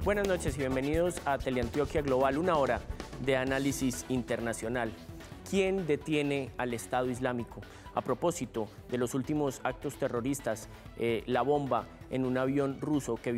Buenas noches y bienvenidos a Teleantioquia Global, una hora de análisis internacional. ¿Quién detiene al Estado Islámico? A propósito de los últimos actos terroristas, la bomba en un avión ruso que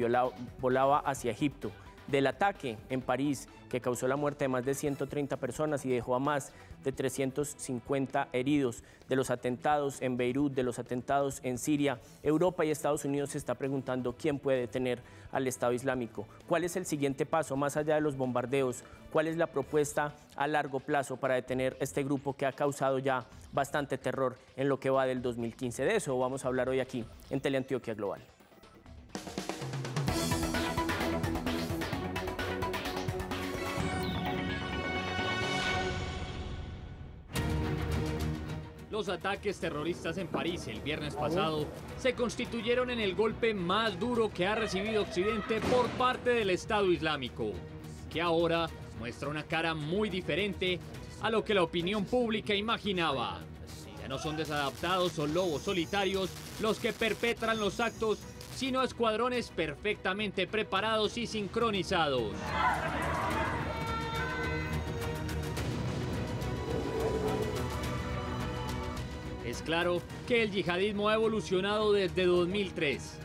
volaba hacia Egipto, del ataque en París que causó la muerte de más de 130 personas y dejó a más de 350 heridos, de los atentados en Beirut, de los atentados en Siria. Europa y Estados Unidos se está preguntando quién puede detener al Estado Islámico. ¿Cuál es el siguiente paso más allá de los bombardeos? ¿Cuál es la propuesta a largo plazo para detener este grupo que ha causado ya bastante terror en lo que va del 2015? De eso vamos a hablar hoy aquí en Teleantioquia Global. Los ataques terroristas en París el viernes pasado se constituyeron en el golpe más duro que ha recibido Occidente por parte del Estado Islámico, que ahora muestra una cara muy diferente a lo que la opinión pública imaginaba. Ya no son desadaptados o lobos solitarios los que perpetran los actos, sino escuadrones perfectamente preparados y sincronizados. Es claro que el yihadismo ha evolucionado desde 2003,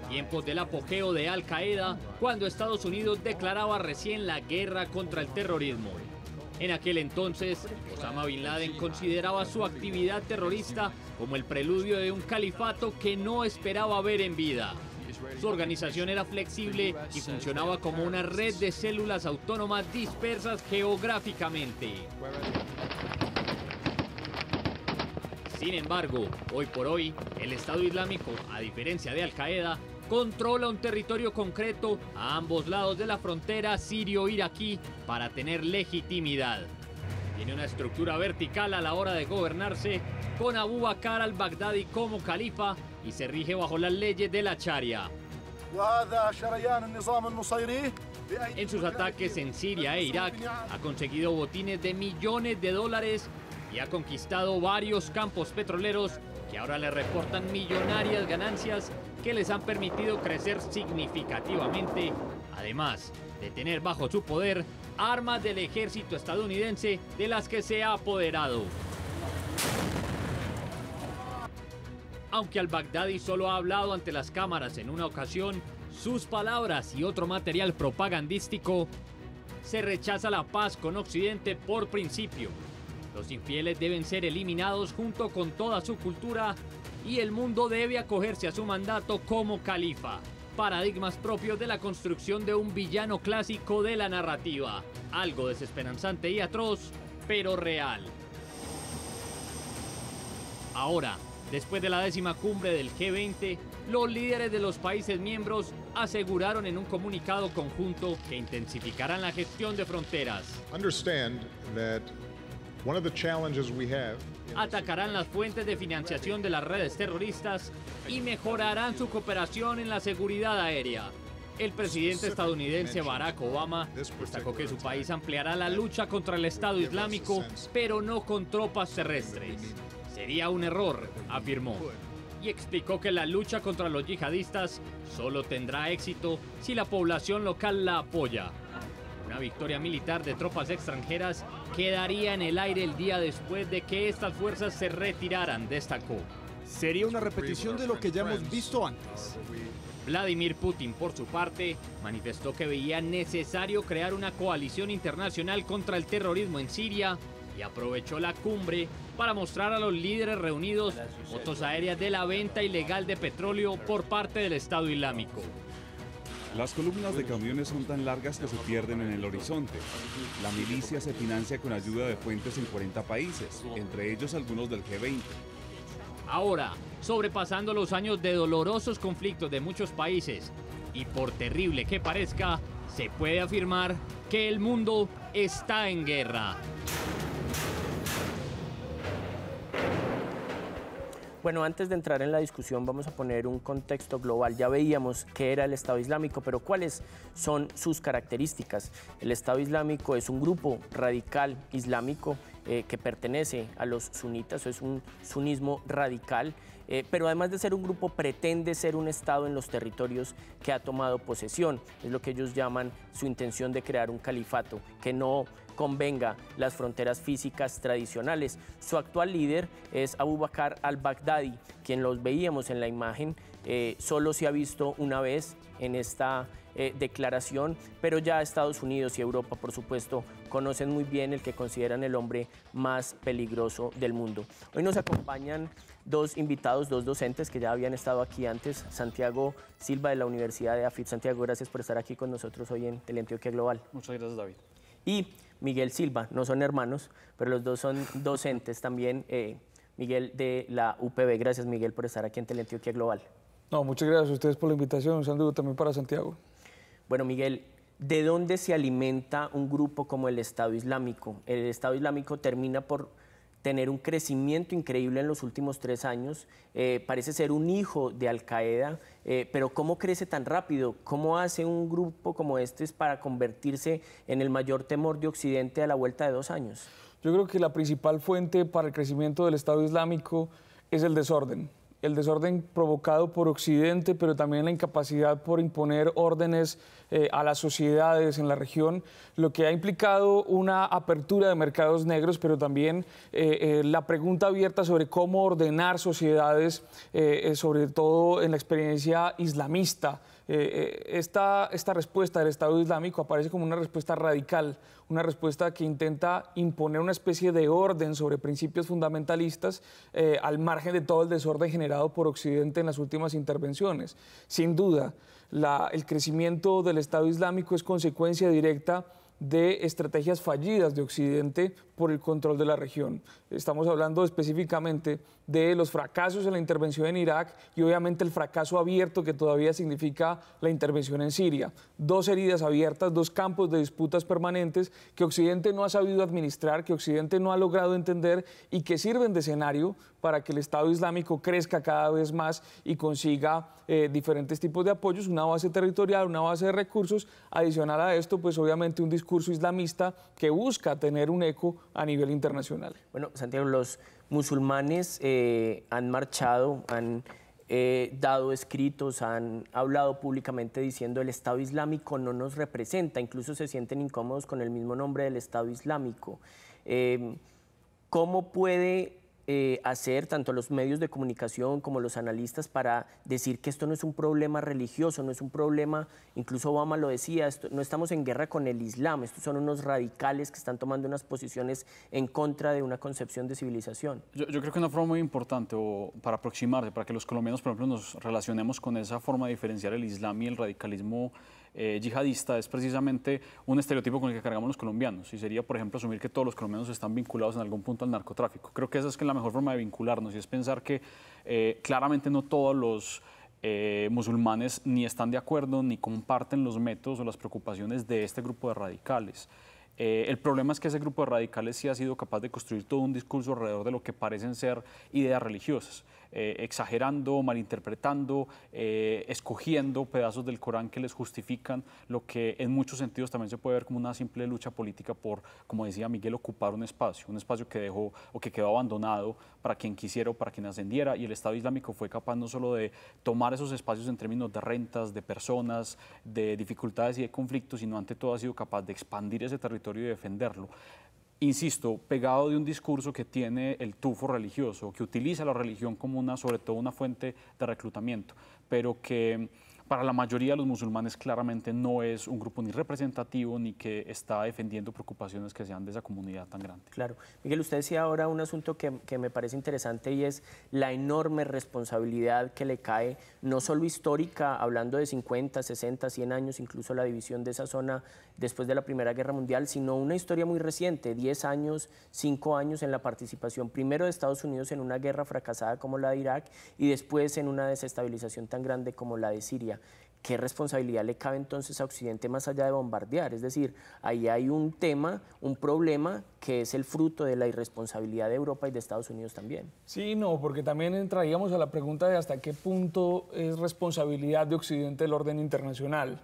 tiempos del apogeo de Al Qaeda, cuando Estados Unidos declaraba recién la guerra contra el terrorismo. En aquel entonces, Osama Bin Laden consideraba su actividad terrorista como el preludio de un califato que no esperaba ver en vida. Su organización era flexible y funcionaba como una red de células autónomas dispersas geográficamente. Sin embargo, hoy por hoy, el Estado Islámico, a diferencia de Al Qaeda, controla un territorio concreto a ambos lados de la frontera sirio-iraquí para tener legitimidad. Tiene una estructura vertical a la hora de gobernarse, con Abu Bakr al-Baghdadi como califa y se rige bajo las leyes de la Sharia. En sus ataques en Siria e Irak, ha conseguido botines de millones de dólares y ha conquistado varios campos petroleros que ahora le reportan millonarias ganancias que les han permitido crecer significativamente, además de tener bajo su poder armas del ejército estadounidense de las que se ha apoderado. Aunque al-Baghdadi solo ha hablado ante las cámaras en una ocasión, sus palabras y otro material propagandístico se rechaza la paz con Occidente por principio. Los infieles deben ser eliminados junto con toda su cultura y el mundo debe acogerse a su mandato como califa. Paradigmas propios de la construcción de un villano clásico de la narrativa. Algo desesperanzante y atroz, pero real. Ahora, después de la 10ª cumbre del G20, los líderes de los países miembros aseguraron en un comunicado conjunto que intensificarán la gestión de fronteras. Atacarán las fuentes de financiación de las redes terroristas y mejorarán su cooperación en la seguridad aérea. El presidente estadounidense Barack Obama destacó que su país ampliará la lucha contra el Estado Islámico, pero no con tropas terrestres. Sería un error, afirmó, y explicó que la lucha contra los yihadistas solo tendrá éxito si la población local la apoya. Una victoria militar de tropas extranjeras quedaría en el aire el día después de que estas fuerzas se retiraran, destacó. Sería una repetición de lo que ya hemos visto antes. Vladimir Putin, por su parte, manifestó que veía necesario crear una coalición internacional contra el terrorismo en Siria y aprovechó la cumbre para mostrar a los líderes reunidos fotos aéreas de la venta ilegal de petróleo por parte del Estado Islámico. Las columnas de camiones son tan largas que se pierden en el horizonte. La milicia se financia con ayuda de fuentes en 40 países, entre ellos algunos del G20. Ahora, sobrepasando los años de dolorosos conflictos de muchos países, y por terrible que parezca, se puede afirmar que el mundo está en guerra. Bueno, antes de entrar en la discusión vamos a poner un contexto global. Ya veíamos qué era el Estado Islámico, pero ¿cuáles son sus características? El Estado Islámico es un grupo radical islámico que pertenece a los sunitas, es un sunismo radical, pero además de ser un grupo pretende ser un Estado en los territorios que ha tomado posesión. Es lo que ellos llaman su intención de crear un califato, que no convenga las fronteras físicas tradicionales. Su actual líder es Abu Bakr al-Baghdadi, quien los veíamos en la imagen, solo se ha visto una vez en esta declaración, pero ya Estados Unidos y Europa, por supuesto, conocen muy bien el que consideran el hombre más peligroso del mundo. Hoy nos acompañan dos invitados, dos docentes que ya habían estado aquí antes, Santiago Silva de la Universidad de AFIT. Santiago, gracias por estar aquí con nosotros hoy en Teleantioquia Global. Muchas gracias, David. Y Miguel Silva, no son hermanos, pero los dos son docentes también. Miguel de la UPB, gracias Miguel por estar aquí en Teleantioquia Global. No, muchas gracias a ustedes por la invitación, un saludo también para Santiago. Bueno, Miguel, ¿de dónde se alimenta un grupo como el Estado Islámico? El Estado Islámico termina por tener un crecimiento increíble en los últimos 3 años, parece ser un hijo de Al-Qaeda, pero ¿cómo crece tan rápido? ¿Cómo hace un grupo como este para convertirse en el mayor temor de Occidente a la vuelta de 2 años? Yo creo que la principal fuente para el crecimiento del Estado Islámico es el desorden provocado por Occidente, pero también la incapacidad por imponer órdenes a las sociedades en la región, lo que ha implicado una apertura de mercados negros, pero también la pregunta abierta sobre cómo ordenar sociedades, sobre todo en la experiencia islamista. Esta respuesta del Estado Islámico aparece como una respuesta radical, una respuesta que intenta imponer una especie de orden sobre principios fundamentalistas al margen de todo el desorden generado por Occidente en las últimas intervenciones. Sin duda, el crecimiento del Estado Islámico es consecuencia directa de estrategias fallidas de Occidente por el control de la región. Estamos hablando específicamente de los fracasos en la intervención en Irak y obviamente el fracaso abierto que todavía significa la intervención en Siria. 2 heridas abiertas, 2 campos de disputas permanentes que Occidente no ha sabido administrar, que Occidente no ha logrado entender y que sirven de escenario para que el Estado Islámico crezca cada vez más y consiga diferentes tipos de apoyos, una base territorial, una base de recursos. Adicional a esto, pues obviamente un discurso islamista que busca tener un eco a nivel internacional. Bueno, Santiago, los musulmanes han marchado, han dado escritos, han hablado públicamente diciendo el Estado Islámico no nos representa, incluso se sienten incómodos con el mismo nombre del Estado Islámico. ¿Cómo puede hacer tanto los medios de comunicación como los analistas para decir que esto no es un problema religioso, no es un problema, incluso Obama lo decía, no estamos en guerra con el Islam, estos son unos radicales que están tomando unas posiciones en contra de una concepción de civilización? Yo creo que una forma muy importante para aproximarse, para que los colombianos, por ejemplo, nos relacionemos con esa forma de diferenciar el Islam y el radicalismo yihadista, es precisamente un estereotipo con el que cargamos los colombianos, y sería, por ejemplo, asumir que todos los colombianos están vinculados en algún punto al narcotráfico. Creo que esa es la mejor forma de vincularnos, y es pensar que claramente no todos los musulmanes ni están de acuerdo ni comparten los métodos o las preocupaciones de este grupo de radicales. El problema es que ese grupo de radicales sí ha sido capaz de construir todo un discurso alrededor de lo que parecen ser ideas religiosas, exagerando, malinterpretando, escogiendo pedazos del Corán que les justifican lo que en muchos sentidos también se puede ver como una simple lucha política por, como decía Miguel, ocupar un espacio que dejó o que quedó abandonado para quien quisiera o para quien ascendiera, y el Estado Islámico fue capaz no solo de tomar esos espacios en términos de rentas, de personas, de dificultades y de conflictos, sino ante todo ha sido capaz de expandir ese territorio y defenderlo. Insisto, pegado de un discurso que tiene el tufo religioso, que utiliza la religión como sobre todo una fuente de reclutamiento, pero que para la mayoría de los musulmanes claramente no es un grupo ni representativo ni que está defendiendo preocupaciones que sean de esa comunidad tan grande. Claro. Miguel, usted decía ahora un asunto que me parece interesante, y es la enorme responsabilidad que le cae, no solo histórica, hablando de 50, 60, 100 años, incluso la división de esa zona después de la Primera Guerra Mundial, sino una historia muy reciente, 10 años, 5 años en la participación primero de Estados Unidos en una guerra fracasada como la de Irak y después en una desestabilización tan grande como la de Siria. ¿qué responsabilidad le cabe entonces a Occidente más allá de bombardear? Es decir, ahí hay un tema, un problema que es el fruto de la irresponsabilidad de Europa y de Estados Unidos también. Sí, no, porque también entraríamos a la pregunta de hasta qué punto es responsabilidad de Occidente el orden internacional.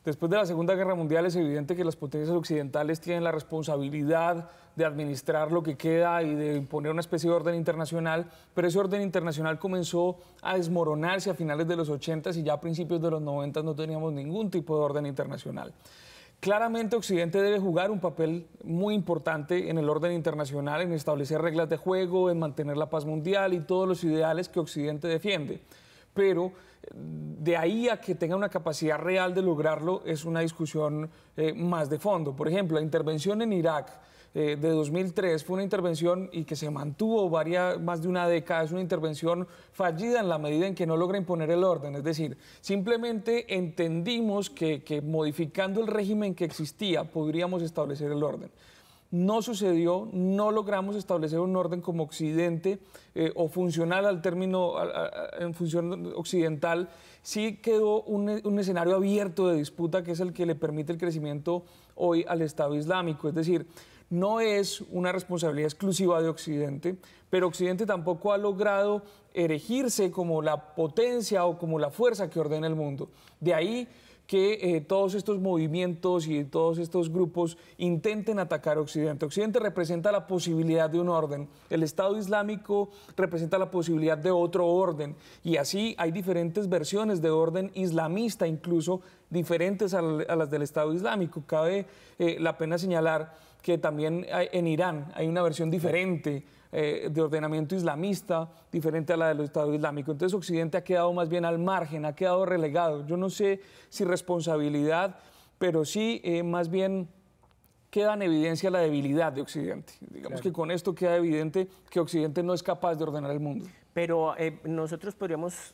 Después de la Segunda Guerra Mundial es evidente que las potencias occidentales tienen la responsabilidad de administrar lo que queda y de imponer una especie de orden internacional, pero ese orden internacional comenzó a desmoronarse a finales de los 80 y ya a principios de los 90 no teníamos ningún tipo de orden internacional. Claramente Occidente debe jugar un papel muy importante en el orden internacional, en establecer reglas de juego, en mantener la paz mundial y todos los ideales que Occidente defiende. Pero de ahí a que tenga una capacidad real de lograrlo es una discusión más de fondo. Por ejemplo, la intervención en Irak de 2003 fue una intervención y que se mantuvo más de una década, es una intervención fallida en la medida en que no logra imponer el orden. Es decir, simplemente entendimos que modificando el régimen que existía podríamos establecer el orden. No sucedió, no logramos establecer un orden como Occidente o funcional al término, en función occidental. Sí quedó un escenario abierto de disputa que es el que le permite el crecimiento hoy al Estado Islámico. Es decir, no es una responsabilidad exclusiva de Occidente, pero Occidente tampoco ha logrado erigirse como la potencia o como la fuerza que ordena el mundo. De ahí que todos estos movimientos y todos estos grupos intenten atacar a Occidente. Occidente representa la posibilidad de un orden, el Estado Islámico representa la posibilidad de otro orden, y así hay diferentes versiones de orden islamista, incluso diferentes a las del Estado Islámico. Cabe la pena señalar que también en Irán hay una versión diferente de ordenamiento islamista, diferente a la del Estado Islámico. Entonces Occidente ha quedado más bien al margen, ha quedado relegado. Yo no sé si responsabilidad, pero sí más bien queda en evidencia la debilidad de Occidente. Digamos que con esto queda evidente que Occidente no es capaz de ordenar el mundo. Pero nosotros podríamos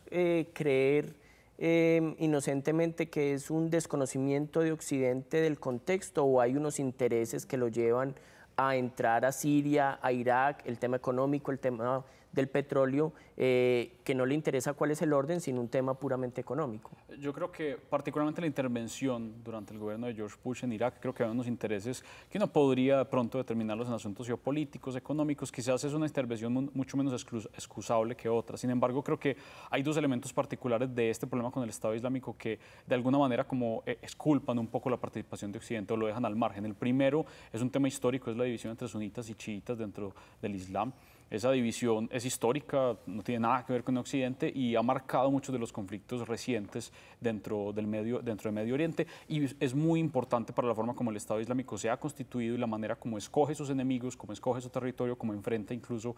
creer inocentemente que es un desconocimiento de Occidente del contexto, o hay unos intereses que lo llevan a entrar a Siria, a Irak, el tema económico, el tema del petróleo, que no le interesa cuál es el orden, sino un tema puramente económico. Yo creo que particularmente la intervención durante el gobierno de George Bush en Irak, creo que había unos intereses que uno podría de pronto determinarlos en asuntos geopolíticos, económicos, quizás es una intervención mucho menos excusable que otra. Sin embargo, creo que hay dos elementos particulares de este problema con el Estado Islámico que de alguna manera como exculpan un poco la participación de Occidente o lo dejan al margen. El primero es un tema histórico, es la división entre sunitas y chiitas dentro del Islam. Esa división es histórica, no tiene nada que ver con Occidente y ha marcado muchos de los conflictos recientes dentro del Medio Oriente, y es muy importante para la forma como el Estado Islámico se ha constituido y la manera como escoge sus enemigos, como escoge su territorio, como enfrenta incluso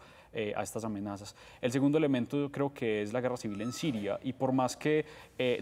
a estas amenazas. El segundo elemento yo creo que es la guerra civil en Siria, y por más que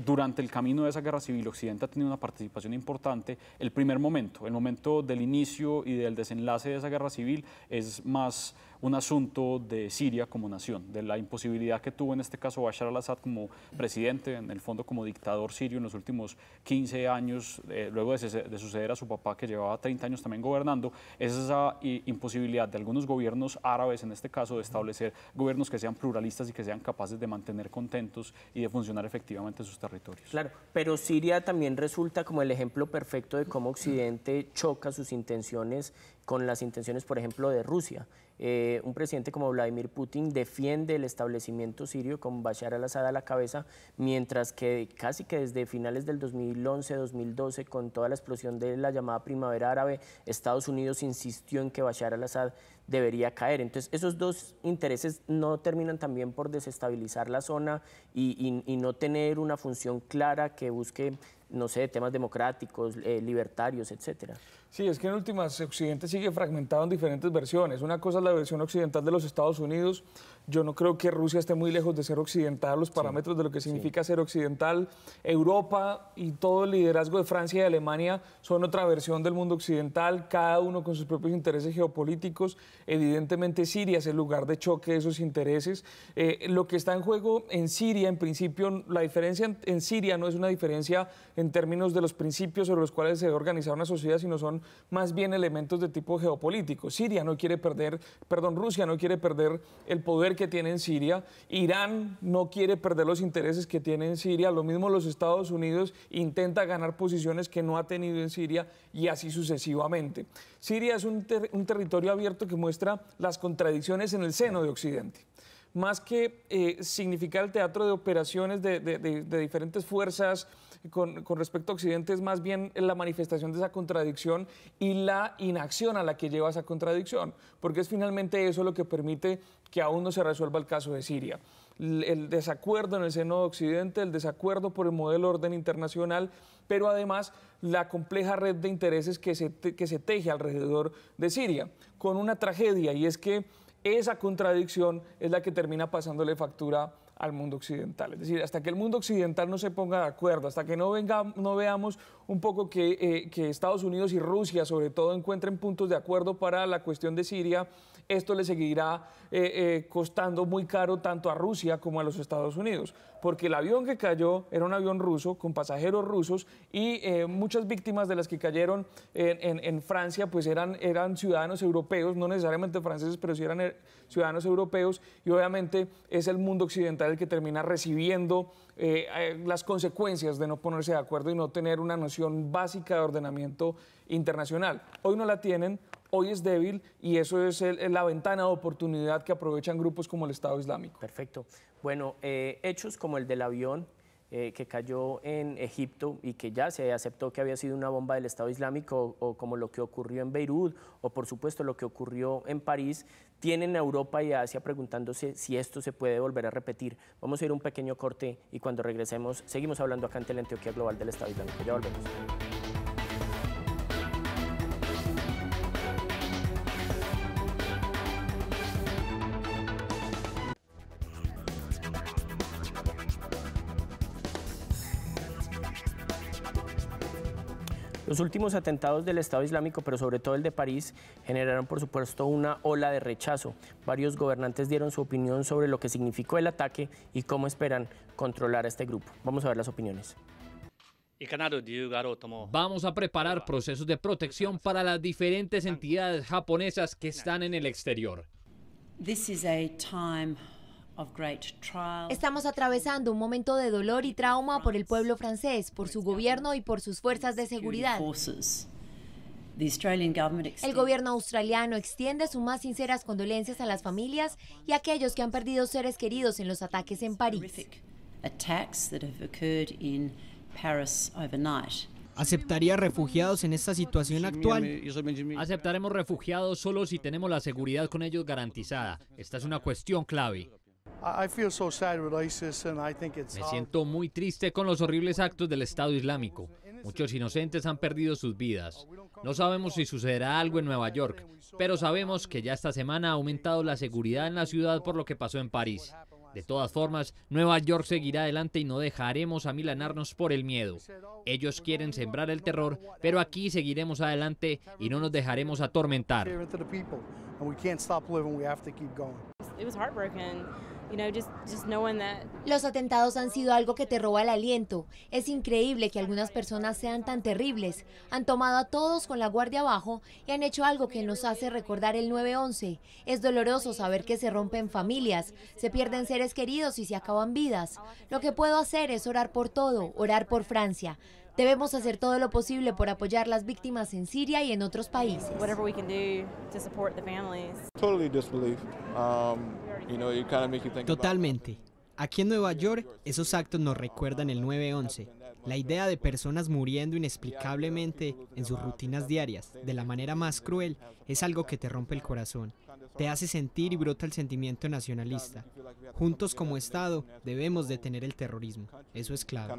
durante el camino de esa guerra civil Occidente ha tenido una participación importante, el momento del inicio y del desenlace de esa guerra civil es más un asunto de Siria como nación, de la imposibilidad que tuvo en este caso Bashar al-Assad como presidente, en el fondo como dictador sirio en los últimos 15 años, luego de suceder a su papá que llevaba 30 años también gobernando. Es esa imposibilidad de algunos gobiernos árabes, en este caso, de establecer gobiernos que sean pluralistas y que sean capaces de mantener contentos y de funcionar efectivamente en sus territorios. Claro, pero Siria también resulta como el ejemplo perfecto de cómo Occidente choca sus intenciones con las intenciones, por ejemplo, de Rusia. Un presidente como Vladimir Putin defiende el establecimiento sirio con Bashar al-Assad a la cabeza, mientras que casi que desde finales del 2011-2012, con toda la explosión de la llamada primavera árabe, Estados Unidos insistió en que Bashar al-Assad debería caer. Entonces, esos dos intereses no terminan también por desestabilizar la zona y no tener una función clara que busque, no sé, temas democráticos, libertarios, etcétera. Sí, es que en últimas Occidente sigue fragmentado en diferentes versiones. Una cosa es la versión occidental de los Estados Unidos. Yo no creo que Rusia esté muy lejos de ser occidental, los parámetros de lo que significa ser occidental. Europa y todo el liderazgo de Francia y de Alemania son otra versión del mundo occidental, cada uno con sus propios intereses geopolíticos. Evidentemente Siria es el lugar de choque de esos intereses. Lo que está en juego en Siria, en principio, la diferencia en Siria no es una diferencia en términos de los principios sobre los cuales se debe organizar una sociedad, sino son más bien elementos de tipo geopolítico. Rusia no quiere perder el poder que tiene en Siria, Irán no quiere perder los intereses que tiene en Siria, lo mismo los Estados Unidos intenta ganar posiciones que no ha tenido en Siria y así sucesivamente. Siria es un territorio abierto que muestra las contradicciones en el seno de Occidente. Más que significar el teatro de operaciones de diferentes fuerzas con respecto a Occidente, es más bien la manifestación de esa contradicción y la inacción a la que lleva esa contradicción, porque es finalmente eso lo que permite que aún no se resuelva el caso de Siria. El desacuerdo en el seno de Occidente, el desacuerdo por el modelo de orden internacional, pero además la compleja red de intereses que se teje alrededor de Siria, con una tragedia, y es que esa contradicción es la que termina pasándole factura al mundo occidental. Es decir, hasta que el mundo occidental no se ponga de acuerdo, hasta que no veamos un poco que Estados Unidos y Rusia, sobre todo, encuentren puntos de acuerdo para la cuestión de Siria, esto le seguirá costando muy caro tanto a Rusia como a los Estados Unidos, porque el avión que cayó era un avión ruso con pasajeros rusos y muchas víctimas de las que cayeron en Francia pues eran ciudadanos europeos, no necesariamente franceses, pero sí eran ciudadanos europeos, y obviamente es el mundo occidental el que termina recibiendo las consecuencias de no ponerse de acuerdo y no tener una noción básica de ordenamiento internacional. Hoy no la tienen, hoy es débil, y eso es la ventana de oportunidad que aprovechan grupos como el Estado Islámico. Perfecto. Bueno, hechos como el del avión que cayó en Egipto y que ya se aceptó que había sido una bomba del Estado Islámico, o como lo que ocurrió en Beirut, o por supuesto lo que ocurrió en París, tienen a Europa y a Asia preguntándose si esto se puede volver a repetir. Vamos a ir a un pequeño corte y cuando regresemos seguimos hablando acá en Teleantioquia Global del Estado Islámico. Ya volvemos. Los últimos atentados del Estado Islámico, pero sobre todo el de París, generaron por supuesto una ola de rechazo. Varios gobernantes dieron su opinión sobre lo que significó el ataque y cómo esperan controlar a este grupo. Vamos a ver las opiniones. Vamos a preparar procesos de protección para las diferentes entidades japonesas que están en el exterior. Estamos atravesando un momento de dolor y trauma por el pueblo francés, por su gobierno y por sus fuerzas de seguridad. El gobierno australiano extiende sus más sinceras condolencias a las familias y a aquellos que han perdido seres queridos en los ataques en París. ¿Aceptaría refugiados en esta situación actual? Aceptaremos refugiados solo si tenemos la seguridad con ellos garantizada. Esta es una cuestión clave. Me siento muy triste con los horribles actos del Estado Islámico. Muchos inocentes han perdido sus vidas. No sabemos si sucederá algo en Nueva York, pero sabemos que ya esta semana ha aumentado la seguridad en la ciudad por lo que pasó en París. De todas formas, Nueva York seguirá adelante y no dejaremos amilanarnos por el miedo. Ellos quieren sembrar el terror, pero aquí seguiremos adelante y no nos dejaremos atormentar. Los atentados han sido algo que te roba el aliento. Es increíble que algunas personas sean tan terribles. Han tomado a todos con la guardia abajo y han hecho algo que nos hace recordar el 9/11. Es doloroso saber que se rompen familias, se pierden seres queridos y se acaban vidas. Lo que puedo hacer es orar por todo, orar por Francia. Debemos hacer todo lo posible por apoyar las víctimas en Siria y en otros países. Totalmente. Aquí en Nueva York, esos actos nos recuerdan el 9/11. La idea de personas muriendo inexplicablemente en sus rutinas diarias, de la manera más cruel, es algo que te rompe el corazón. Te hace sentir y brota el sentimiento nacionalista. Juntos como Estado debemos detener el terrorismo. Eso es clave.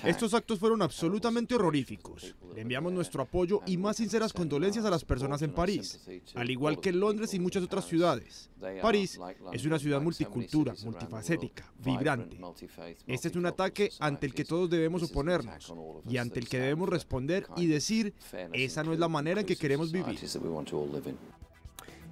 Estos actos fueron absolutamente horroríficos. Le enviamos nuestro apoyo y más sinceras condolencias a las personas en París, al igual que en Londres y muchas otras ciudades. París es una ciudad multicultura, multifacética, vibrante. Este es un ataque ante el que todos debemos oponernos y ante el que debemos responder y decir, esa no es la manera en que queremos vivir.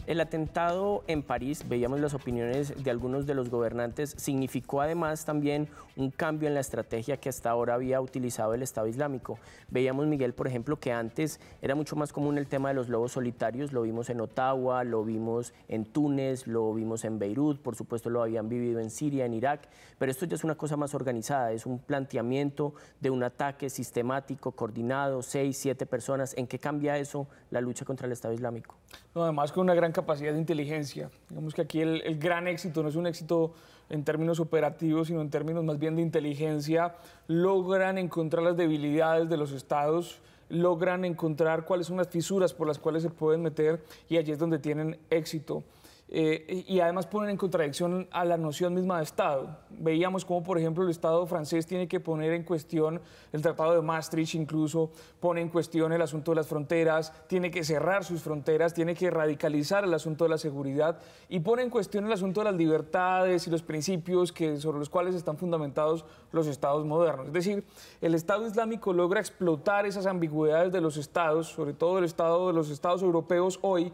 El atentado en París, veíamos las opiniones de algunos de los gobernantes, significó además también un cambio en la estrategia que hasta ahora había utilizado el Estado Islámico. Veíamos, Miguel, por ejemplo, que antes era mucho más común el tema de los lobos solitarios, lo vimos en Ottawa, lo vimos en Túnez, lo vimos en Beirut, por supuesto lo habían vivido en Siria, en Irak, pero esto ya es una cosa más organizada, es un planteamiento de un ataque sistemático, coordinado, 6, 7 personas. ¿En qué cambia eso la lucha contra el Estado Islámico? No, además con una gran capacidad de inteligencia. Digamos que aquí el gran éxito no es un éxito en términos operativos, sino en términos más bien de inteligencia. Logran encontrar las debilidades de los estados, logran encontrar cuáles son las fisuras por las cuales se pueden meter y allí es donde tienen éxito. Y además ponen en contradicción a la noción misma de Estado. Veíamos cómo, por ejemplo, el Estado francés tiene que poner en cuestión el Tratado de Maastricht, incluso pone en cuestión el asunto de las fronteras, tiene que cerrar sus fronteras, tiene que radicalizar el asunto de la seguridad y pone en cuestión el asunto de las libertades y los principios sobre los cuales están fundamentados los Estados modernos. Es decir, el Estado Islámico logra explotar esas ambigüedades de los Estados, sobre todo de los Estados europeos hoy,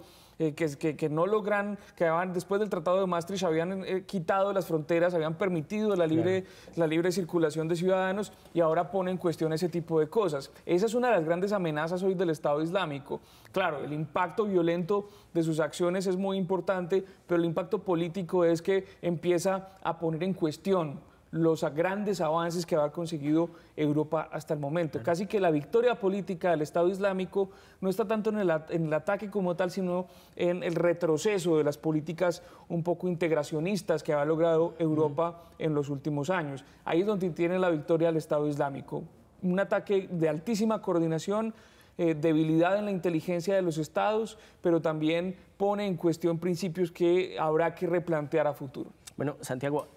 que no logran, que después del Tratado de Maastricht habían quitado las fronteras, habían permitido la libre circulación de ciudadanos y ahora ponen en cuestión ese tipo de cosas. Esa es una de las grandes amenazas hoy del Estado Islámico. Claro, el impacto violento de sus acciones es muy importante, pero el impacto político es que empieza a poner en cuestión los grandes avances que ha conseguido Europa hasta el momento. Casi que la victoria política del Estado Islámico no está tanto en el ataque como tal, sino en el retroceso de las políticas un poco integracionistas que ha logrado Europa en los últimos años. Ahí es donde tiene la victoria el Estado Islámico. Un ataque de altísima coordinación, debilidad en la inteligencia de los estados, pero también pone en cuestión principios que habrá que replantear a futuro. Bueno, Santiago,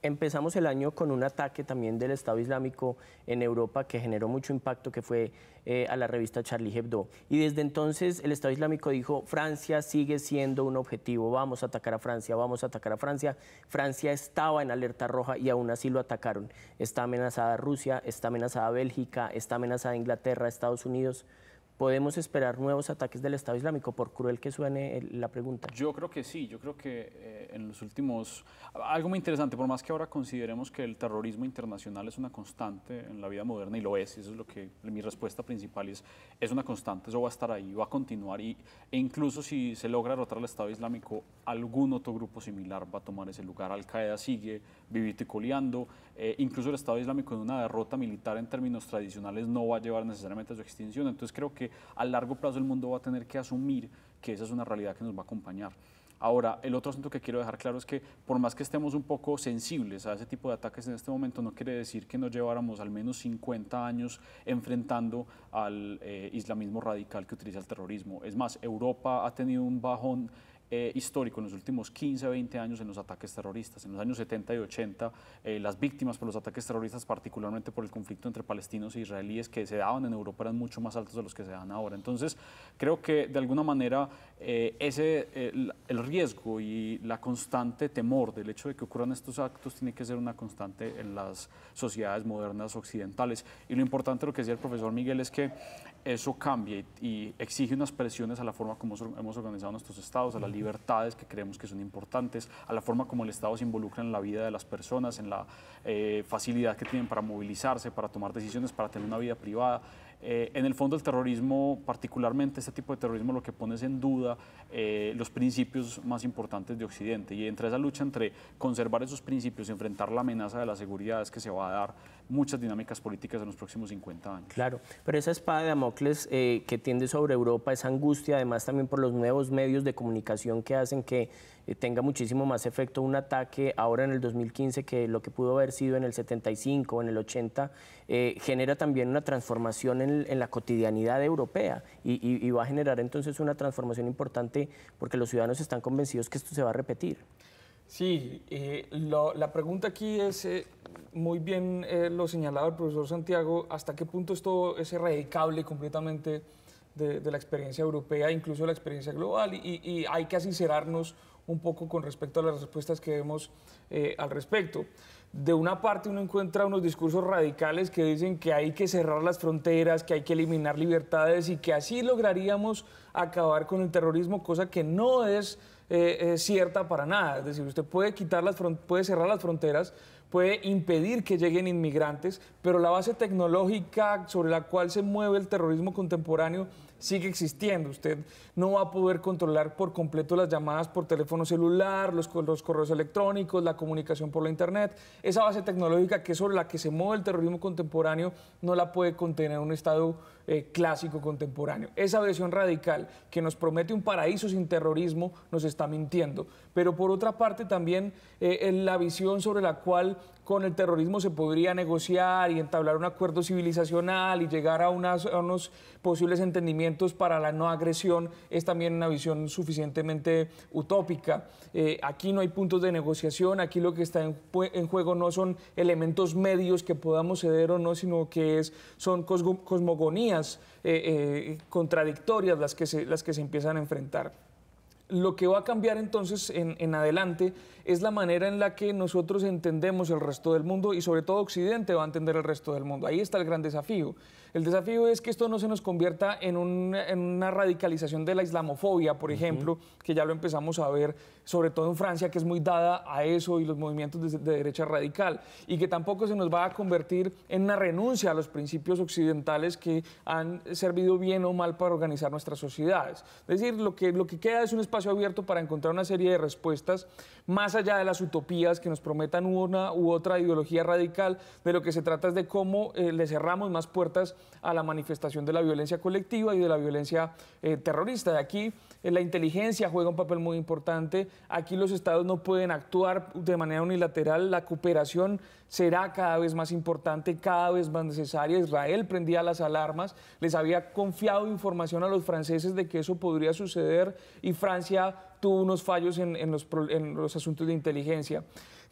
empezamos el año con un ataque también del Estado Islámico en Europa que generó mucho impacto, que fue a la revista Charlie Hebdo. Y desde entonces el Estado Islámico dijo, Francia sigue siendo un objetivo, vamos a atacar a Francia, vamos a atacar a Francia. Francia estaba en alerta roja y aún así lo atacaron. Está amenazada Rusia, está amenazada Bélgica, está amenazada Inglaterra, Estados Unidos. ¿Podemos esperar nuevos ataques del Estado Islámico, por cruel que suene la pregunta? Yo creo que sí, yo creo que en los últimos... Algo muy interesante, por más que ahora consideremos que el terrorismo internacional es una constante en la vida moderna, y lo es, eso es lo que mi respuesta principal es una constante, eso va a estar ahí, va a continuar, e incluso si se logra derrotar al Estado Islámico, algún otro grupo similar va a tomar ese lugar. Al-Qaeda sigue vivito y coleando, incluso el Estado Islámico en una derrota militar en términos tradicionales no va a llevar necesariamente a su extinción, entonces creo que a largo plazo el mundo va a tener que asumir que esa es una realidad que nos va a acompañar. Ahora, el otro asunto que quiero dejar claro es que por más que estemos un poco sensibles a ese tipo de ataques en este momento, no quiere decir que nos lleváramos al menos 50 años enfrentando al islamismo radical que utiliza el terrorismo. Es más, Europa ha tenido un bajón histórico en los últimos 15 a 20 años en los ataques terroristas. En los años 70 y 80, las víctimas por los ataques terroristas, particularmente por el conflicto entre palestinos e israelíes que se daban en Europa, eran mucho más altos de los que se dan ahora. Entonces, creo que de alguna manera el riesgo y la constante temor del hecho de que ocurran estos actos tiene que ser una constante en las sociedades modernas occidentales. Y lo importante, lo que decía el profesor Miguel, es que eso cambie y exige unas presiones a la forma como hemos organizado nuestros estados, a las libertades que creemos que son importantes, a la forma como el Estado se involucra en la vida de las personas, en la facilidad que tienen para movilizarse, para tomar decisiones, para tener una vida privada. En el fondo el terrorismo, particularmente este tipo de terrorismo, lo que pone es en duda los principios más importantes de Occidente, y entre esa lucha entre conservar esos principios y enfrentar la amenaza de la seguridad es que se va a dar muchas dinámicas políticas en los próximos 50 años. Claro, pero esa espada de Damocles que tiende sobre Europa, esa angustia, además también por los nuevos medios de comunicación que hacen que tenga muchísimo más efecto un ataque ahora en el 2015 que lo que pudo haber sido en el 75 o en el 80, genera también una transformación en la cotidianidad europea y va a generar entonces una transformación importante porque los ciudadanos están convencidos que esto se va a repetir. Sí, la pregunta aquí es, muy bien lo señalaba el profesor Santiago, hasta qué punto esto es erradicable completamente de la experiencia europea, incluso de la experiencia global, y hay que sincerarnos un poco con respecto a las respuestas que vemos al respecto. De una parte uno encuentra unos discursos radicales que dicen que hay que cerrar las fronteras, que hay que eliminar libertades y que así lograríamos acabar con el terrorismo, cosa que no es cierta para nada. Es decir, usted puede cerrar las fronteras, puede impedir que lleguen inmigrantes, pero la base tecnológica sobre la cual se mueve el terrorismo contemporáneo sigue existiendo. Usted no va a poder controlar por completo las llamadas por teléfono celular, los correos electrónicos, la comunicación por la internet. Esa base tecnológica que es sobre la que se mueve el terrorismo contemporáneo no la puede contener un Estado clásico contemporáneo. Esa versión radical que nos promete un paraíso sin terrorismo nos está mintiendo. Pero por otra parte también la visión sobre la cual con el terrorismo se podría negociar y entablar un acuerdo civilizacional y llegar a unos posibles entendimientos para la no agresión es también una visión suficientemente utópica. Aquí no hay puntos de negociación, aquí lo que está en juego no son elementos medios que podamos ceder o no, sino que son cosmogonías contradictorias las que se empiezan a enfrentar. Lo que va a cambiar entonces en adelante es la manera en la que nosotros entendemos el resto del mundo y sobre todo Occidente va a entender el resto del mundo. Ahí está el gran desafío. El desafío es que esto no se nos convierta en una radicalización de la islamofobia, por ejemplo, que ya lo empezamos a ver, sobre todo en Francia, que es muy dada a eso y los movimientos de derecha radical, y que tampoco se nos va a convertir en una renuncia a los principios occidentales que han servido bien o mal para organizar nuestras sociedades. Es decir, lo que queda es un espacio abierto para encontrar una serie de respuestas más allá de las utopías que nos prometan una u otra ideología radical. De lo que se trata es de cómo le cerramos más puertas a la manifestación de la violencia colectiva y de la violencia terrorista. De aquí la inteligencia juega un papel muy importante. Aquí los estados no pueden actuar de manera unilateral. La cooperación será cada vez más importante, cada vez más necesaria. Israel prendía las alarmas, les había confiado información a los franceses de que eso podría suceder y Francia tuvo unos fallos en los asuntos de inteligencia.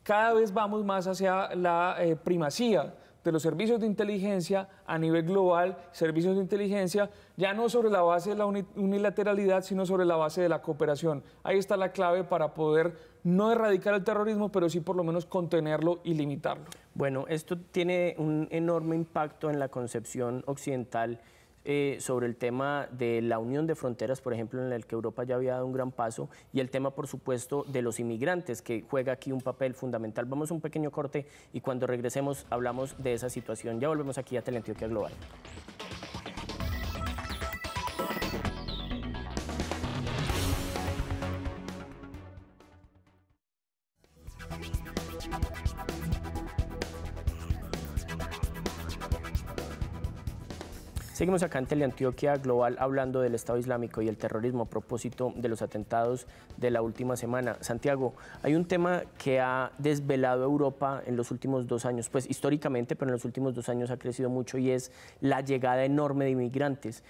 Cada vez vamos más hacia la primacía de los servicios de inteligencia a nivel global, servicios de inteligencia, ya no sobre la base de la unilateralidad, sino sobre la base de la cooperación. Ahí está la clave para poder no erradicar el terrorismo, pero sí por lo menos contenerlo y limitarlo. Bueno, esto tiene un enorme impacto en la concepción occidental sobre el tema de la unión de fronteras, por ejemplo, en el que Europa ya había dado un gran paso, y el tema, por supuesto, de los inmigrantes, que juega aquí un papel fundamental. Vamos a un pequeño corte y cuando regresemos hablamos de esa situación. Ya volvemos aquí a Teleantioquia Global. Seguimos acá en Teleantioquia Global hablando del Estado Islámico y el terrorismo a propósito de los atentados de la última semana. Santiago, hay un tema que ha desvelado Europa en los últimos 2 años, pues históricamente, pero en los últimos 2 años ha crecido mucho, y es la llegada enorme de inmigrantes.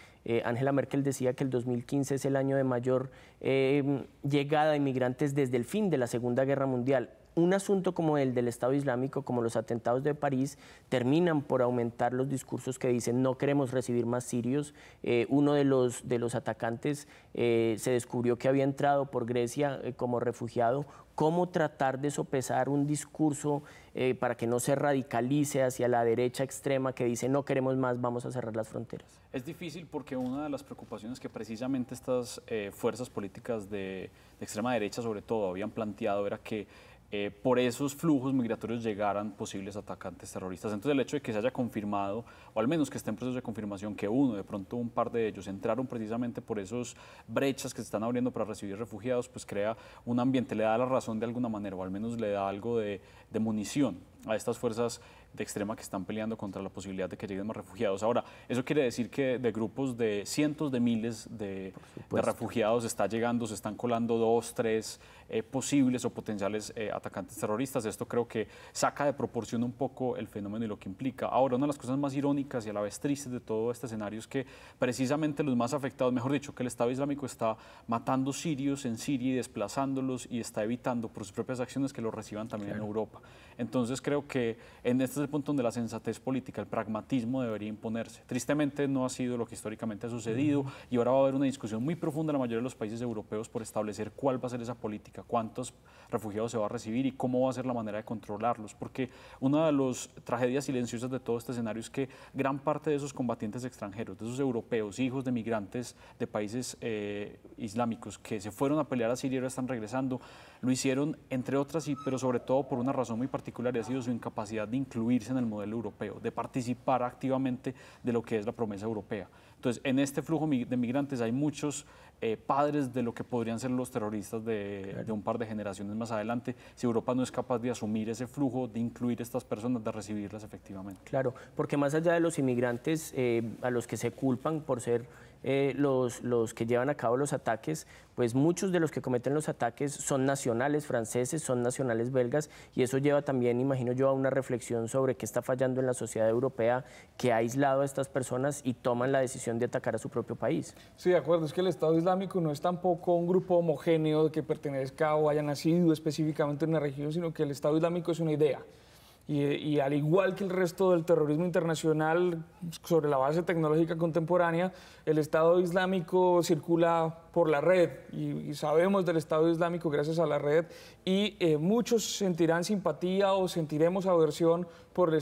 Angela Merkel decía que el 2015 es el año de mayor llegada de inmigrantes desde el fin de la Segunda Guerra Mundial. Un asunto como el del Estado Islámico, como los atentados de París, terminan por aumentar los discursos que dicen no queremos recibir más sirios. Uno de los atacantes se descubrió que había entrado por Grecia como refugiado. ¿Cómo tratar de sopesar un discurso para que no se radicalice hacia la derecha extrema que dice no queremos más, vamos a cerrar las fronteras? Es difícil porque una de las preocupaciones que precisamente estas fuerzas políticas de extrema derecha sobre todo habían planteado era que por esos flujos migratorios llegaran posibles atacantes terroristas. Entonces el hecho de que se haya confirmado, o al menos que esté en proceso de confirmación, que de pronto un par de ellos entraron precisamente por esas brechas que se están abriendo para recibir refugiados, pues crea un ambiente, le da la razón de alguna manera, o al menos le da algo de munición a estas fuerzas de extrema que están peleando contra la posibilidad de que lleguen más refugiados. Ahora, eso quiere decir que de grupos de cientos de miles de refugiados se están colando 2, 3 posibles o potenciales atacantes terroristas. Esto creo que saca de proporción un poco el fenómeno y lo que implica. Ahora, una de las cosas más irónicas y a la vez tristes de todo este escenario es que precisamente los más afectados, mejor dicho, que el Estado Islámico está matando sirios en Siria y desplazándolos y está evitando por sus propias acciones que los reciban también en Europa. Entonces creo que en este este es el punto donde la sensatez política, el pragmatismo debería imponerse. Tristemente no ha sido lo que históricamente ha sucedido y ahora va a haber una discusión muy profunda en la mayoría de los países europeos por establecer cuál va a ser esa política, cuántos refugiados se va a recibir y cómo va a ser la manera de controlarlos, porque una de las tragedias silenciosas de todo este escenario es que gran parte de esos combatientes extranjeros, de esos europeos, hijos de migrantes de países islámicos que se fueron a pelear a Siria y ahora están regresando, lo hicieron entre otras, pero sobre todo por una razón muy particular y ha sido su incapacidad de incluirse en el modelo europeo, de participar activamente de lo que es la promesa europea. Entonces, en este flujo de migrantes hay muchos padres de lo que podrían ser los terroristas de un par de generaciones más adelante, si Europa no es capaz de asumir ese flujo, de incluir a estas personas, de recibirlas efectivamente. Claro, porque más allá de los inmigrantes a los que se culpan por ser los que llevan a cabo los ataques, pues muchos de los que cometen los ataques son nacionales franceses, son nacionales belgas, y eso lleva también, imagino yo, a una reflexión sobre qué está fallando en la sociedad europea que ha aislado a estas personas y toman la decisión de atacar a su propio país. Sí, de acuerdo, es que el Estado Islámico no es tampoco un grupo homogéneo que pertenezca o haya nacido específicamente en una región, sino que el Estado Islámico es una idea. Y al igual que el resto del terrorismo internacional sobre la base tecnológica contemporánea, el Estado Islámico circula por la red y sabemos del Estado Islámico gracias a la red y muchos sentirán simpatía o sentiremos aversión por el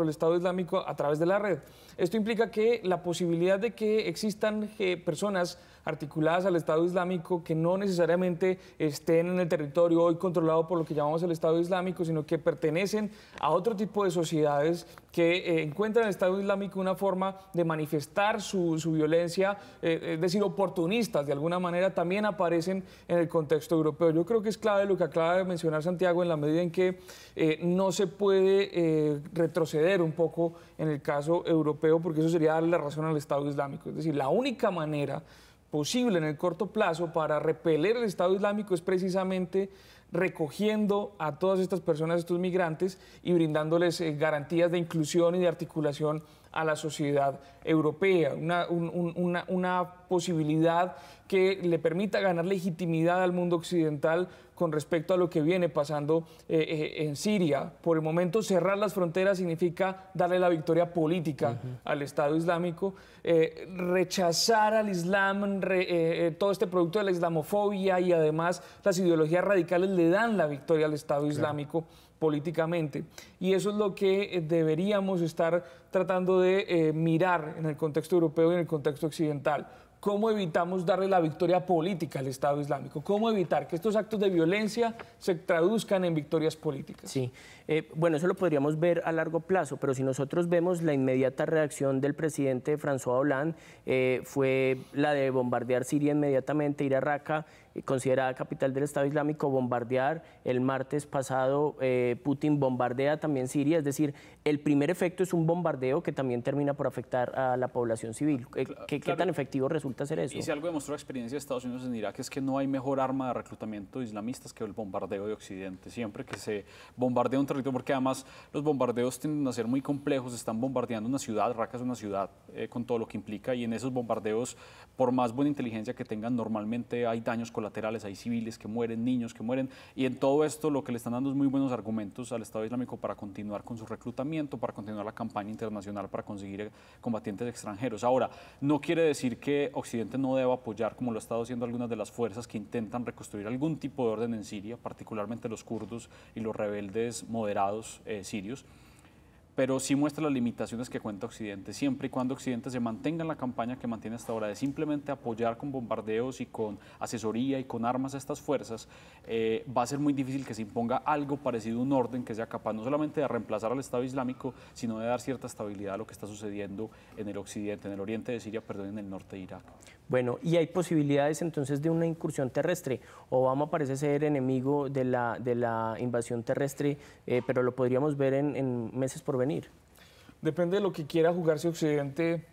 Estado Islámico a través de la red. Esto implica que la posibilidad de que existan personas articuladas al Estado Islámico que no necesariamente estén en el territorio hoy controlado por lo que llamamos el Estado Islámico, sino que pertenecen a otro tipo de sociedades que encuentran en el Estado Islámico una forma de manifestar su violencia, es decir, oportunistas de alguna manera, también aparecen en el contexto europeo. Yo creo que es clave lo que acaba de mencionar Santiago en la medida en que no se puede retroceder un poco en el caso europeo, porque eso sería darle la razón al Estado Islámico. Es decir, la única manera posible en el corto plazo para repeler el Estado Islámico es precisamente recogiendo a todas estas personas, estos migrantes, y brindándoles garantías de inclusión y de articulación a la sociedad europea, una posibilidad que le permita ganar legitimidad al mundo occidental con respecto a lo que viene pasando en Siria. Por el momento, cerrar las fronteras significa darle la victoria política al Estado Islámico, rechazar al Islam, todo este producto de la islamofobia y además las ideologías radicales le dan la victoria al Estado Islámico políticamente. Y eso es lo que deberíamos estar tratando de mirar en el contexto europeo y en el contexto occidental. ¿Cómo evitamos darle la victoria política al Estado Islámico? ¿Cómo evitar que estos actos de violencia se traduzcan en victorias políticas? Sí, bueno, eso lo podríamos ver a largo plazo, pero si nosotros vemos la inmediata reacción del presidente François Hollande, fue la de bombardear Siria inmediatamente, ir a Raqqa, considerada capital del Estado Islámico, bombardear. El martes pasado Putin bombardea también Siria, es decir, el primer efecto es un bombardeo que también termina por afectar a la población civil. ¿Qué tan efectivo resulta ser eso? Y si algo demostró la experiencia de Estados Unidos en Irak es que no hay mejor arma de reclutamiento de islamistas que el bombardeo de Occidente. Siempre que se bombardea un territorio, porque además los bombardeos tienden a ser muy complejos, están bombardeando una ciudad, Raqqa es una ciudad con todo lo que implica, y en esos bombardeos, por más buena inteligencia que tengan, normalmente hay daños colaterales, hay civiles que mueren, niños que mueren, y en todo esto lo que le están dando es muy buenos argumentos al Estado Islámico para continuar con su reclutamiento, para continuar la campaña internacional para conseguir combatientes extranjeros. Ahora, no quiere decir que Occidente no deba apoyar, como lo ha estado haciendo algunas de las fuerzas que intentan reconstruir algún tipo de orden en Siria, particularmente los kurdos y los rebeldes moderados sirios, pero sí muestra las limitaciones que cuenta Occidente. Siempre y cuando Occidente se mantenga en la campaña que mantiene hasta ahora de simplemente apoyar con bombardeos y con asesoría y con armas a estas fuerzas, va a ser muy difícil que se imponga algo parecido a un orden que sea capaz no solamente de reemplazar al Estado Islámico, sino de dar cierta estabilidad a lo que está sucediendo en el occidente, en el oriente de Siria, perdón, en el norte de Irak. Bueno, y hay posibilidades entonces de una incursión terrestre. Obama parece ser enemigo de la invasión terrestre, pero lo podríamos ver en meses por venir. Depende de lo que quiera jugarse Occidente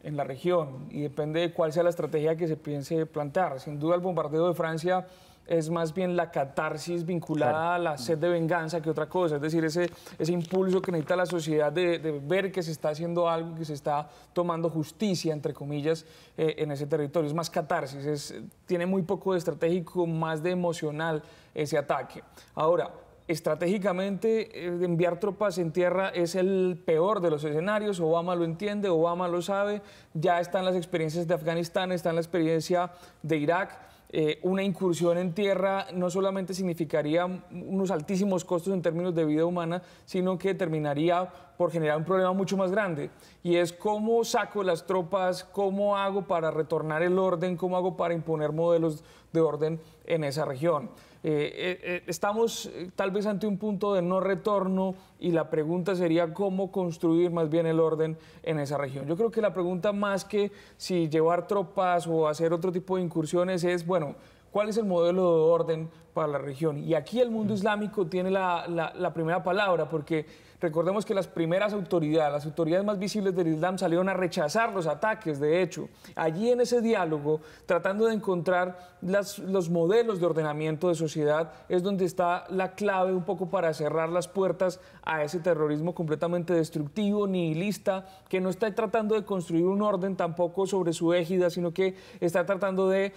en la región y depende de cuál sea la estrategia que se piense plantear. Sin duda el bombardeo de Francia es más bien la catarsis vinculada a la sed de venganza que otra cosa, es decir, ese impulso que necesita la sociedad de ver que se está haciendo algo, que se está tomando justicia, entre comillas, en ese territorio. Es más catarsis, tiene muy poco de estratégico, más de emocional ese ataque. Ahora, estratégicamente enviar tropas en tierra es el peor de los escenarios. Obama lo entiende, Obama lo sabe, ya están las experiencias de Afganistán, está en la experiencia de Irak. Una incursión en tierra no solamente significaría unos altísimos costos en términos de vida humana, sino que terminaría por generar un problema mucho más grande, y es cómo saco las tropas, cómo hago para retornar el orden, cómo hago para imponer modelos de orden en esa región. Estamos tal vez ante un punto de no retorno, y la pregunta sería cómo construir más bien el orden en esa región. Yo creo que la pregunta, más que si llevar tropas o hacer otro tipo de incursiones, es, bueno, ¿cuál es el modelo de orden para la región? Y aquí el mundo islámico tiene la primera palabra, porque recordemos que las primeras autoridades, las autoridades más visibles del Islam, salieron a rechazar los ataques. De hecho, allí en ese diálogo, tratando de encontrar los modelos de ordenamiento de sociedad, es donde está la clave un poco para cerrar las puertas a ese terrorismo completamente destructivo, nihilista, que no está tratando de construir un orden tampoco sobre su égida, sino que está tratando de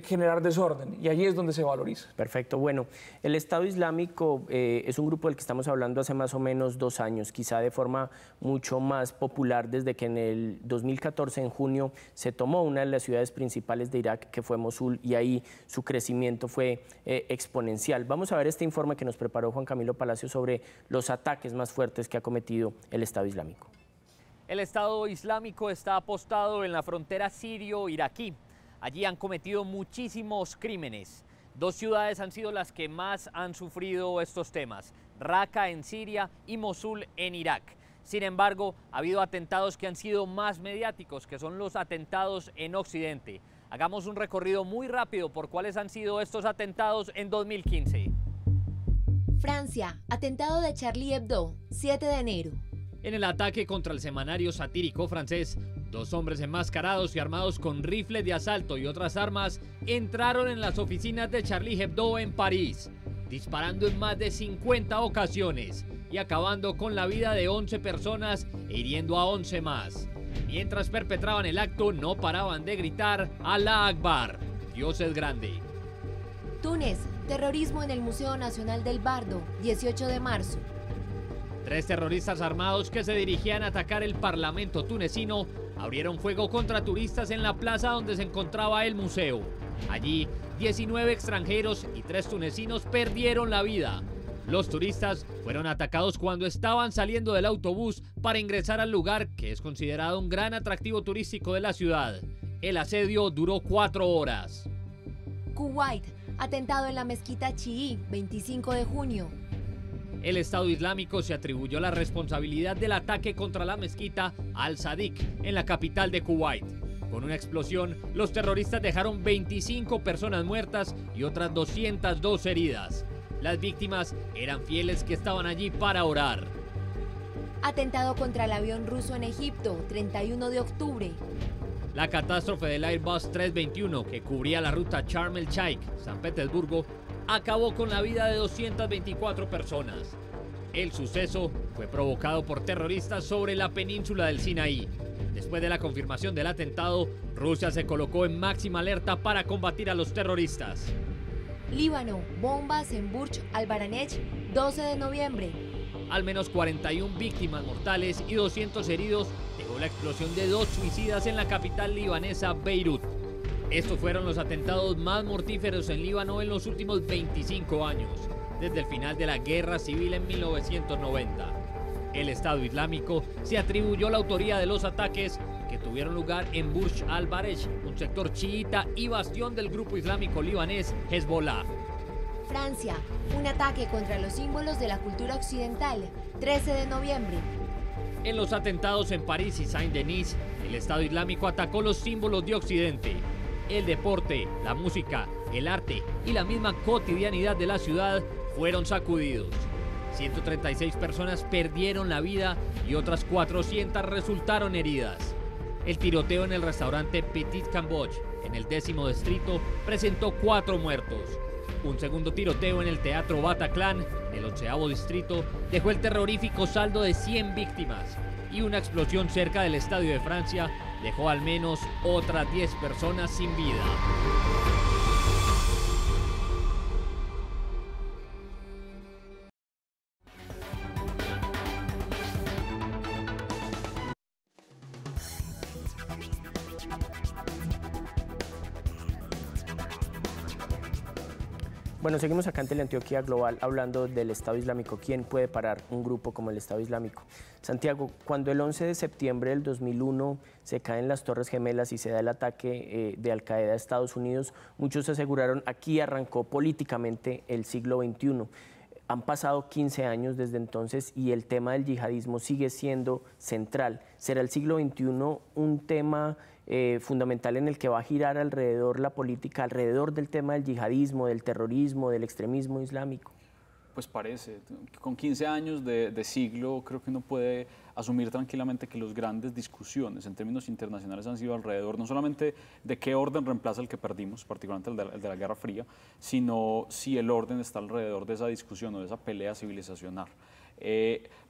generar desorden, y allí es donde se valoriza. Perfecto. Bueno, el Estado Islámico es un grupo del que estamos hablando hace más o menos 2 años, quizá de forma mucho más popular desde que en el 2014, en junio, se tomó una de las ciudades principales de Irak, que fue Mosul, y ahí su crecimiento fue exponencial. Vamos a ver este informe que nos preparó Juan Camilo Palacio sobre los ataques más fuertes que ha cometido el Estado Islámico. El Estado Islámico está apostado en la frontera sirio-iraquí. Allí han cometido muchísimos crímenes. 2 ciudades han sido las que más han sufrido estos temas: Raqqa en Siria y Mosul en Irak. Sin embargo, ha habido atentados que han sido más mediáticos, que son los atentados en Occidente. Hagamos un recorrido muy rápido por cuáles han sido estos atentados en 2015. Francia, atentado de Charlie Hebdo, 7 de enero. En el ataque contra el semanario satírico francés, 2 hombres enmascarados y armados con rifles de asalto y otras armas entraron en las oficinas de Charlie Hebdo en París, disparando en más de 50 ocasiones y acabando con la vida de 11 personas e hiriendo a 11 más. Mientras perpetraban el acto, no paraban de gritar "Alá Akbar", Dios es grande. Túnez, terrorismo en el Museo Nacional del Bardo, 18 de marzo. 3 terroristas armados que se dirigían a atacar el Parlamento tunecino abrieron fuego contra turistas en la plaza donde se encontraba el museo. Allí, 19 extranjeros y 3 tunecinos perdieron la vida. Los turistas fueron atacados cuando estaban saliendo del autobús para ingresar al lugar, que es considerado un gran atractivo turístico de la ciudad. El asedio duró 4 horas. Kuwait, atentado en la mezquita chií, 25 de junio. El Estado Islámico se atribuyó la responsabilidad del ataque contra la mezquita Al-Sadiq en la capital de Kuwait. Con una explosión, los terroristas dejaron 25 personas muertas y otras 202 heridas. Las víctimas eran fieles que estaban allí para orar. Atentado contra el avión ruso en Egipto, 31 de octubre. La catástrofe del Airbus 321, que cubría la ruta Sharm el-Sheikh, San Petersburgo, acabó con la vida de 224 personas. El suceso fue provocado por terroristas sobre la península del Sinaí. Después de la confirmación del atentado, Rusia se colocó en máxima alerta para combatir a los terroristas. Líbano, bombas en Burj al-Baranech, 12 de noviembre. Al menos 41 víctimas mortales y 200 heridos dejó la explosión de 2 suicidas en la capital libanesa, Beirut. Estos fueron los atentados más mortíferos en Líbano en los últimos 25 años, desde el final de la guerra civil en 1990. El Estado Islámico se atribuyó la autoría de los ataques que tuvieron lugar en Burj al-Baranech, un sector chiita y bastión del grupo islámico libanés Hezbollah. Francia, un ataque contra los símbolos de la cultura occidental, 13 de noviembre. En los atentados en París y Saint-Denis, el Estado Islámico atacó los símbolos de Occidente. El deporte, la música, el arte y la misma cotidianidad de la ciudad fueron sacudidos. 136 personas perdieron la vida y otras 400 resultaron heridas. El tiroteo en el restaurante Petit Cambodge, en el 10º distrito, presentó 4 muertos. Un segundo tiroteo en el Teatro Bataclan, en el 11º distrito, dejó el terrorífico saldo de 100 víctimas. Y una explosión cerca del Estadio de Francia dejó al menos otras 10 personas sin vida. Bueno, seguimos acá en Teleantioquia Global hablando del Estado Islámico. ¿Quién puede parar un grupo como el Estado Islámico? Santiago, cuando el 11 de septiembre del 2001 se caen las Torres Gemelas y se da el ataque de Al-Qaeda a Estados Unidos, muchos aseguraron aquí arrancó políticamente el siglo XXI. Han pasado 15 años desde entonces y el tema del yihadismo sigue siendo central. ¿Será el siglo XXI un tema fundamental en el que va a girar alrededor la política, alrededor del tema del yihadismo, del terrorismo, del extremismo islámico? Pues parece, con 15 años de siglo creo que uno puede asumir tranquilamente que las grandes discusiones en términos internacionales han sido alrededor no solamente de qué orden reemplaza el que perdimos, particularmente el de la Guerra Fría, sino si el orden está alrededor de esa discusión o de esa pelea civilizacional.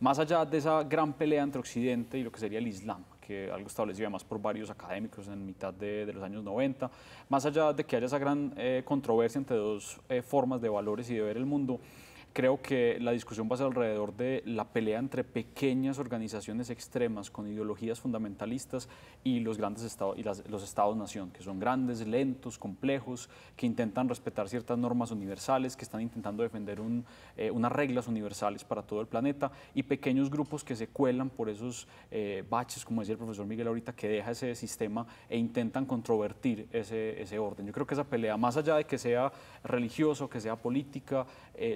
Más allá de esa gran pelea entre Occidente y lo que sería el Islam, que algo establecido además por varios académicos en mitad de los años 90, más allá de que haya esa gran controversia entre dos formas de valores y de ver el mundo, creo que la discusión va a ser alrededor de la pelea entre pequeñas organizaciones extremas con ideologías fundamentalistas y los grandes estados y los estados-nación, que son grandes, lentos, complejos, que intentan respetar ciertas normas universales, que están intentando defender unas reglas universales para todo el planeta, y pequeños grupos que se cuelan por esos baches, como decía el profesor Miguel ahorita, que deja ese sistema e intentan controvertir ese orden. Yo creo que esa pelea, más allá de que sea religioso, que sea política,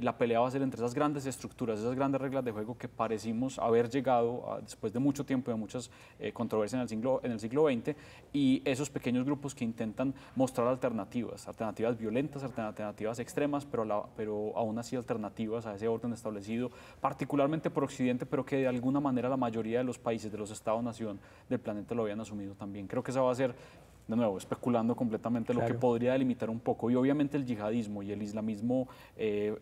la pelea va a ser entre esas grandes estructuras, esas grandes reglas de juego que parecimos haber llegado después de mucho tiempo y de muchas controversias en el siglo XX, y esos pequeños grupos que intentan mostrar alternativas violentas, alternativas extremas, pero aún así alternativas a ese orden establecido, particularmente por Occidente, pero que de alguna manera la mayoría de los países, de los estados-nación del planeta lo habían asumido también. Creo que esa va a ser, de nuevo, especulando completamente lo que podría delimitar un poco, y obviamente el yihadismo y el islamismo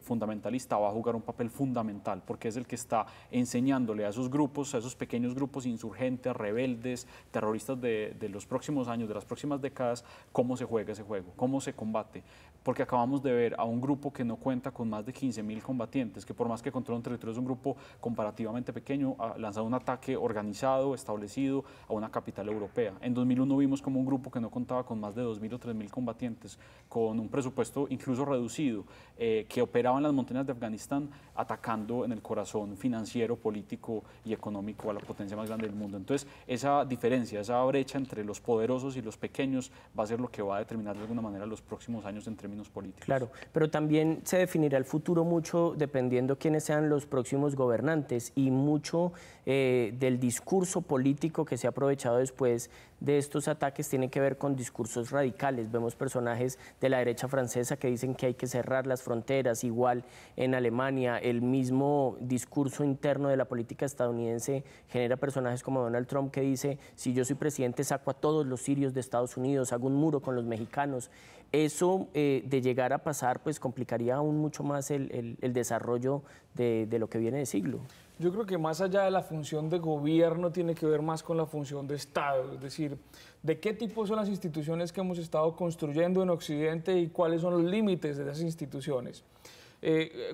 fundamentalista va a jugar un papel fundamental, porque es el que está enseñándole a esos grupos, a esos pequeños grupos insurgentes, rebeldes, terroristas de los próximos años, de las próximas décadas, cómo se juega ese juego, cómo se combate, porque acabamos de ver a un grupo que no cuenta con más de 15.000 combatientes, que por más que controla un territorio es un grupo comparativamente pequeño, ha lanzado un ataque organizado, establecido a una capital europea. En 2001 vimos como un grupo que no contaba con más de 2.000 o 3.000 combatientes, con un presupuesto incluso reducido, que operaba en las montañas de Afganistán, atacando en el corazón financiero, político y económico a la potencia más grande del mundo. Entonces, esa diferencia, esa brecha entre los poderosos y los pequeños va a ser lo que va a determinar de alguna manera los próximos años en términos políticos. Claro, pero también se definirá el futuro mucho dependiendo quiénes sean los próximos gobernantes, y mucho del discurso político que se ha aprovechado después de estos ataques tiene que ver con discursos radicales. Vemos personajes de la derecha francesa que dicen que hay que cerrar las fronteras, igual en Alemania. El mismo discurso interno de la política estadounidense genera personajes como Donald Trump, que dice: si yo soy presidente saco a todos los sirios de Estados Unidos, hago un muro con los mexicanos. Eso de llegar a pasar pues complicaría aún mucho más el desarrollo de lo que viene de siglo. Yo creo que más allá de la función de gobierno tiene que ver más con la función de Estado, es decir, de qué tipo son las instituciones que hemos estado construyendo en Occidente y cuáles son los límites de esas instituciones.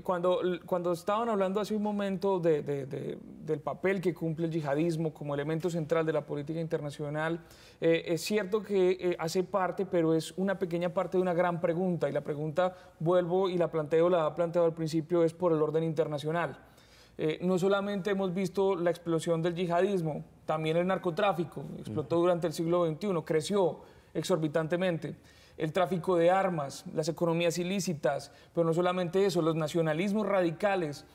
Cuando estaban hablando hace un momento del papel que cumple el yihadismo como elemento central de la política internacional, es cierto que hace parte, pero es una pequeña parte de una gran pregunta, y la pregunta, vuelvo y la ha planteado al principio, es por el orden internacional. No solamente hemos visto la explosión del yihadismo, también el narcotráfico explotó durante el siglo XXI, creció exorbitantemente. El tráfico de armas, las economías ilícitas, pero no solamente eso, los nacionalismos radicales.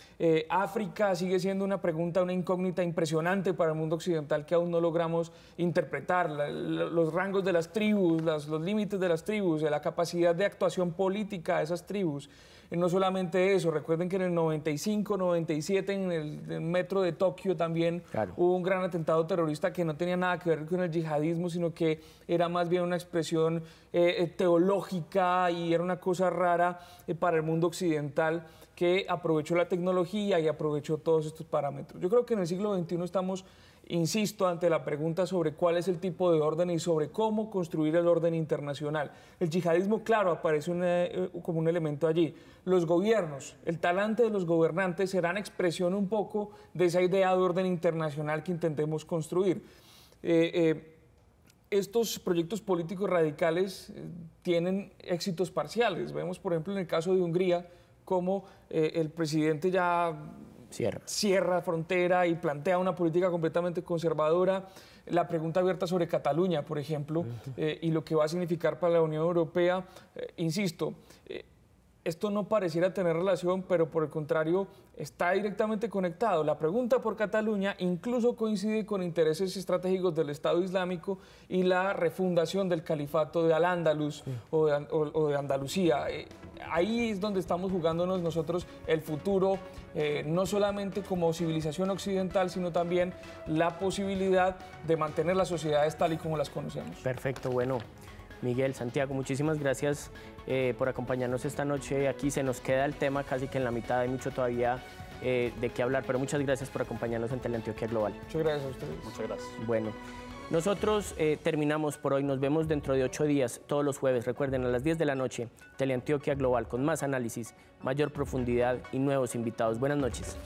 África sigue siendo una pregunta, una incógnita impresionante para el mundo occidental que aún no logramos interpretar. Los rangos de las tribus, los límites de las tribus, la capacidad de actuación política de esas tribus. No solamente eso, recuerden que en el 95, 97 en el metro de Tokio también hubo un gran atentado terrorista que no tenía nada que ver con el yihadismo, sino que era más bien una expresión teológica, y era una cosa rara para el mundo occidental, que aprovechó la tecnología y aprovechó todos estos parámetros. Yo creo que en el siglo XXI estamos, insisto, ante la pregunta sobre cuál es el tipo de orden y sobre cómo construir el orden internacional. El yihadismo, claro, aparece como un elemento allí. Los gobiernos, el talante de los gobernantes serán expresión un poco de esa idea de orden internacional que intentemos construir. estos proyectos políticos radicales tienen éxitos parciales. Vemos, por ejemplo, en el caso de Hungría, cómo el presidente ya cierra frontera y plantea una política completamente conservadora. La pregunta abierta sobre Cataluña, por ejemplo, y lo que va a significar para la Unión Europea, insisto, esto no pareciera tener relación, pero por el contrario está directamente conectado. La pregunta por Cataluña incluso coincide con intereses estratégicos del Estado Islámico y la refundación del califato de Al-Ándalus o de Andalucía. Ahí es donde estamos jugándonos nosotros el futuro, no solamente como civilización occidental, sino también la posibilidad de mantener las sociedades tal y como las conocemos. Perfecto, bueno. Miguel, Santiago, muchísimas gracias por acompañarnos esta noche. Aquí se nos queda el tema casi que en la mitad, hay mucho todavía de qué hablar, pero muchas gracias por acompañarnos en Teleantioquia Global. Muchas gracias a ustedes. Muchas gracias. Bueno, nosotros terminamos por hoy, nos vemos dentro de 8 días, todos los jueves, recuerden, a las 10 de la noche, Teleantioquia Global, con más análisis, mayor profundidad y nuevos invitados. Buenas noches.